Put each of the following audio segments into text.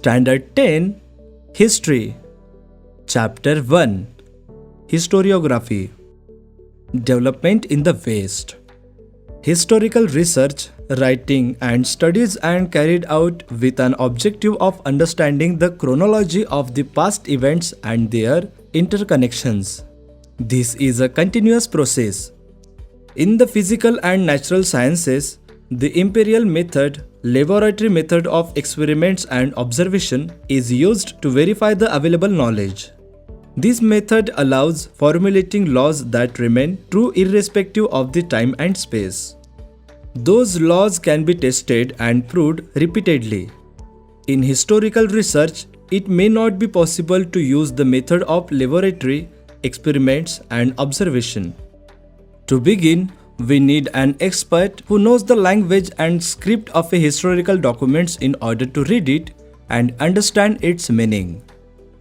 Standard 10 History Chapter 1 Historiography Development in the West. Historical research, writing and studies are carried out with an objective of understanding the chronology of the past events and their interconnections. This is a continuous process. In the physical and natural sciences, the imperial method, laboratory method of experiments and observation, is used to verify the available knowledge. This method allows formulating laws that remain true irrespective of the time and space. Those laws can be tested and proved repeatedly. In historical research, it may not be possible to use the method of laboratory experiments and observation. To begin, we need an expert who knows the language and script of a historical document in order to read it and understand its meaning.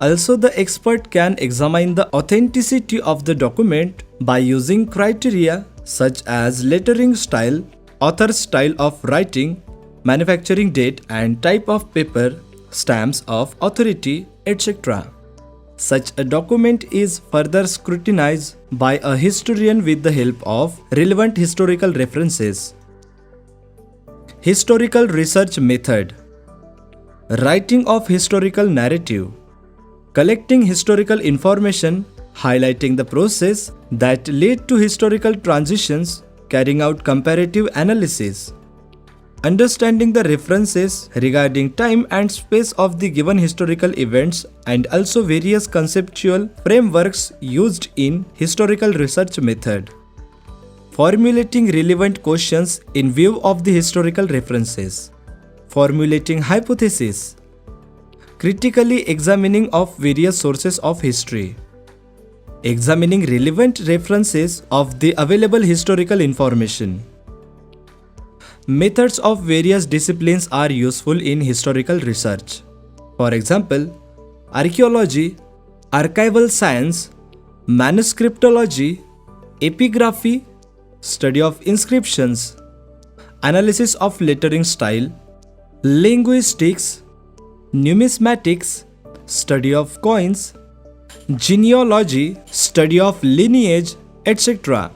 Also, the expert can examine the authenticity of the document by using criteria such as lettering style, author's style of writing, manufacturing date and type of paper, stamps of authority, etc. Such a document is further scrutinized by a historian with the help of relevant historical references. Historical research method. Writing of historical narrative. Collecting historical information, highlighting the process that led to historical transitions, carrying out comparative analysis. Understanding the references regarding time and space of the given historical events and also various conceptual frameworks used in historical research method. Formulating relevant questions in view of the historical references. Formulating hypotheses. Critically examining of various sources of history. Examining relevant references of the available historical information. Methods of various disciplines are useful in historical research. For example, archaeology, archival science, manuscriptology, epigraphy, study of inscriptions, analysis of lettering style, linguistics, numismatics, study of coins, genealogy, study of lineage, etc.